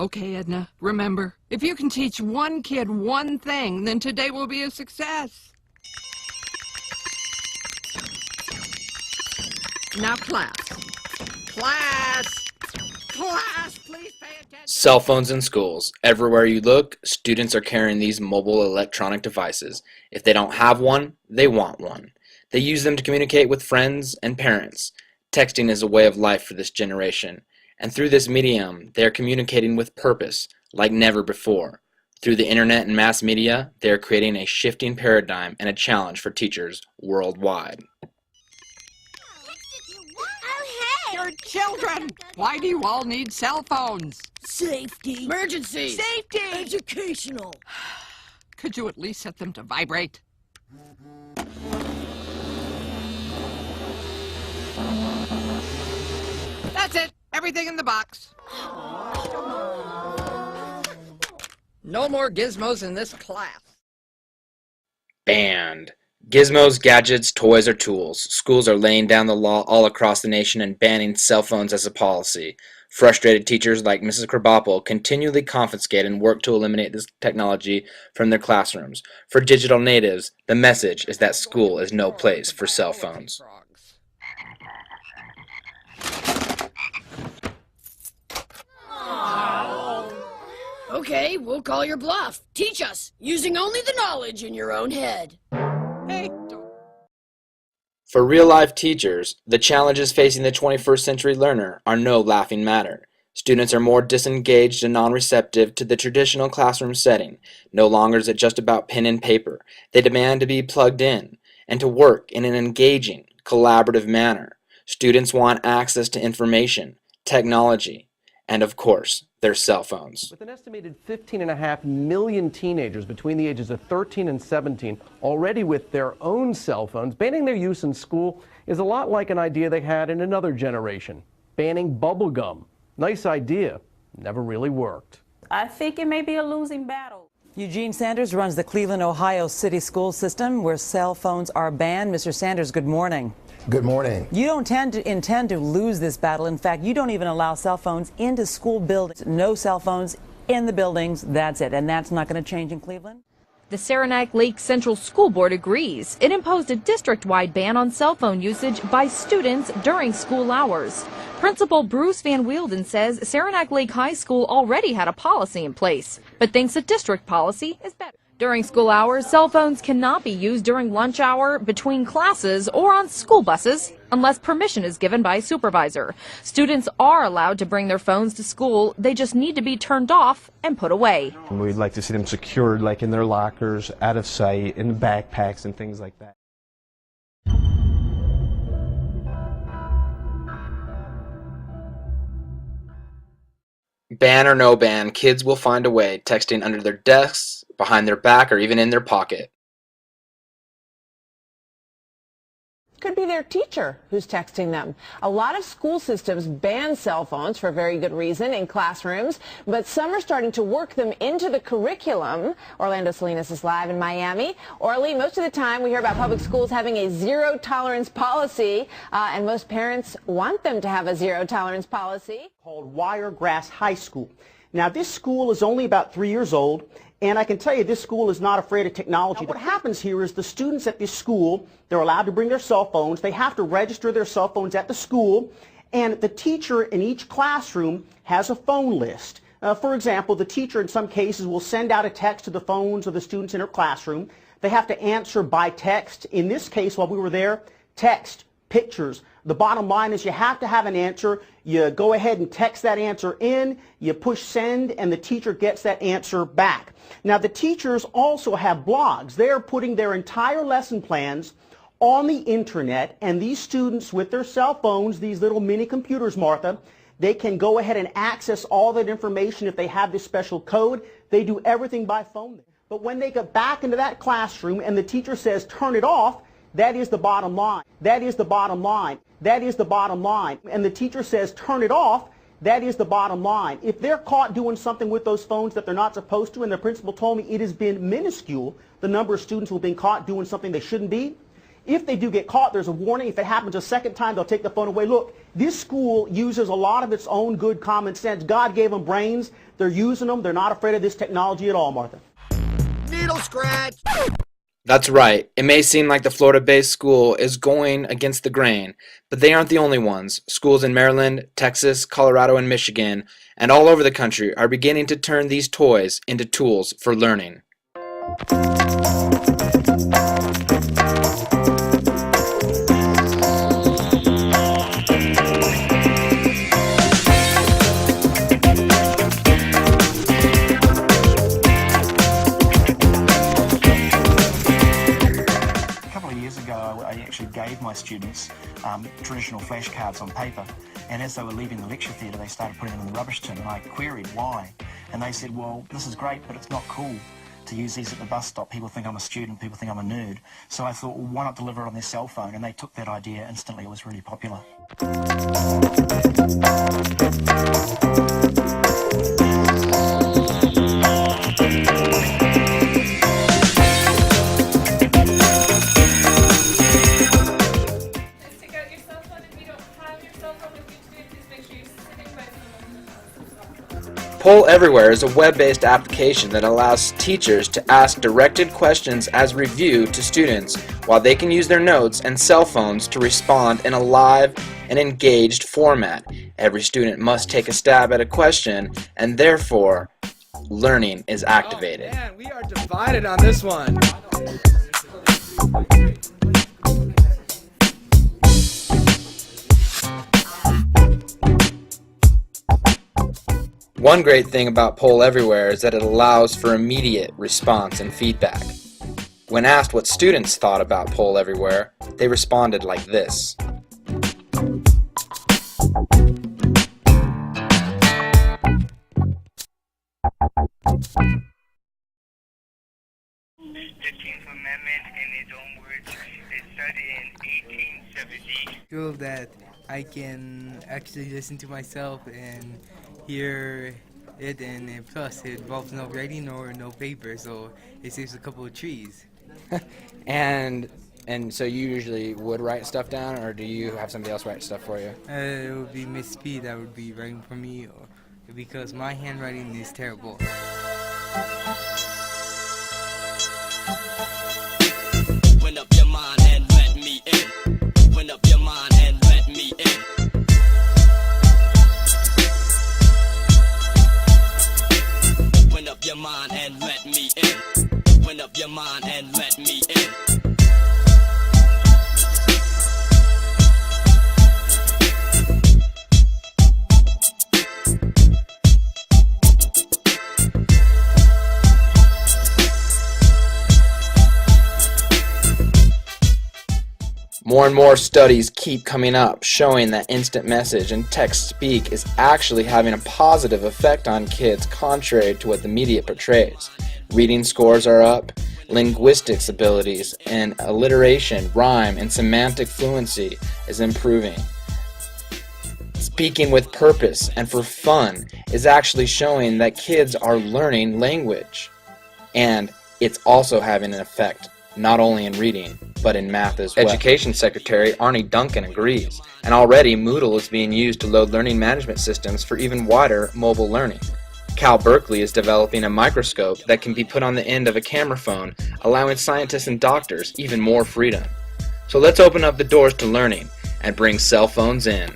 Okay, Edna, remember, if you can teach one kid one thing, then today will be a success. Now, class. Class, please pay attention. Cell phones in schools. Everywhere you look, students are carrying these mobile electronic devices. If they don't have one, they want one. They use them to communicate with friends and parents. Texting is a way of life for this generation. And through this medium, they are communicating with purpose, like never before. Through the internet and mass media, they are creating a shifting paradigm and a challenge for teachers worldwide. You're children! Why do you all need cell phones? Safety. Emergency. Safety. Educational. Could you at least set them to vibrate? That's it! Everything in the box. No more gizmos in this class. Banned. Gizmos, gadgets, toys, or tools. Schools are laying down the law all across the nation and banning cell phones as a policy. Frustrated teachers like Mrs. Krabappel continually confiscate and work to eliminate this technology from their classrooms. For digital natives, the message is that school is no place for cell phones. Okay, we'll call your bluff. Teach us, using only the knowledge in your own head. Hey, For real-life teachers, the challenges facing the 21st century learner are no laughing matter. Students are more disengaged and non-receptive to the traditional classroom setting. No longer is it just about pen and paper. They demand to be plugged in and to work in an engaging, collaborative manner. Students want access to information, technology, and of course, their cell phones. With an estimated 15.5 million teenagers between the ages of 13 and 17 already with their own cell phones, banning their use in school is a lot like an idea they had in another generation, banning bubble gum. Nice idea, never really worked. I think it may be a losing battle. Eugene Sanders runs the Cleveland, Ohio city school system where cell phones are banned. Mr. Sanders, good morning. Good morning. You don't intend to lose this battle. In fact, you don't even allow cell phones into school buildings. No cell phones in the buildings. That's it. And that's not going to change in Cleveland? The Saranac Lake Central School Board agrees. It imposed a district-wide ban on cell phone usage by students during school hours. Principal Bruce Van Wielden says Saranac Lake High School already had a policy in place, but thinks a district policy is better. During school hours, cell phones cannot be used during lunch hour, between classes, or on school buses unless permission is given by a supervisor. Students are allowed to bring their phones to school. They just need to be turned off and put away. We'd like to see them secured, like in their lockers, out of sight, in the backpacks and things like that. Ban or no ban, kids will find a way, texting under their desks, behind their back, or even in their pocket. Could be their teacher who's texting them. A lot of school systems ban cell phones for very good reason in classrooms, but some are starting to work them into the curriculum. Orlando Salinas is live in Miami. Orly, most of the time we hear about public schools having a zero tolerance policy, and most parents want them to have a zero tolerance policy. Called Wiregrass High School. Now, this school is only about 3 years old, and I can tell you this school is not afraid of technology. Now, what happens here is the students at this school, they're allowed to bring their cell phones. They have to register their cell phones at the school, and the teacher in each classroom has a phone list. For example, the teacher in some cases will send out a text to the phones of the students in her classroom. They have to answer by text. In this case, while we were there, text, pictures. The bottom line is you have to have an answer. You go ahead and text that answer in, you push send, and the teacher gets that answer back. Now, the teachers also have blogs. They are putting their entire lesson plans on the internet, and these students with their cell phones, these little mini computers, Martha, they can go ahead and access all that information if they have this special code. They do everything by phone. But when they get back into that classroom and the teacher says, turn it off, that is the bottom line. That is the bottom line. That is the bottom line. And the teacher says, turn it off. That is the bottom line. If they're caught doing something with those phones that they're not supposed to, and the principal told me it has been minuscule, the number of students who have been caught doing something they shouldn't be, If they do get caught, there's a warning. If it happens a second time, they'll take the phone away. Look, this school uses a lot of its own good common sense. God gave them brains. They're using them. They're not afraid of this technology at all, Martha. Needle scratch! That's right. It may seem like the Florida-based school is going against the grain, but they aren't the only ones. Schools in Maryland, Texas, Colorado, and Michigan, and all over the country are beginning to turn these toys into tools for learning. I actually gave my students traditional flashcards on paper, and as they were leaving the lecture theatre they started putting them in the rubbish tin, and I queried why, and they said, well, this is great, but it's not cool to use these at the bus stop. People think I'm a student, people think I'm a nerd. So I thought, well, why not deliver it on their cell phone? And they took that idea instantly. It was really popular. Poll Everywhere is a web-based application that allows teachers to ask directed questions as review to students, while they can use their notes and cell phones to respond in a live and engaged format. Every student must take a stab at a question, and therefore, learning is activated. Oh, man, we are divided on this one. One great thing about Poll Everywhere is that it allows for immediate response and feedback. When asked what students thought about Poll Everywhere, they responded like this. Feel that I can actually listen to myself and hear it, and plus it involves no writing or no paper, so it saves a couple of trees. And so you usually would write stuff down, or do you have somebody else write stuff for you? It would be Miss P that would be writing for me, because my handwriting is terrible. Open up your mind and let me in. Open up your mind and let me in. Open up your mind and let me in. Open up your mind and let me in. More and more studies keep coming up showing that instant message and text speak is actually having a positive effect on kids, contrary to what the media portrays. Reading scores are up, linguistics abilities and alliteration, rhyme, and semantic fluency is improving. Speaking with purpose and for fun is actually showing that kids are learning language. And it's also having an effect not only in reading, but in math as well. Education Secretary Arne Duncan agrees, and already Moodle is being used to load learning management systems for even wider mobile learning. Cal Berkeley is developing a microscope that can be put on the end of a camera phone, allowing scientists and doctors even more freedom. So let's open up the doors to learning and bring cell phones in.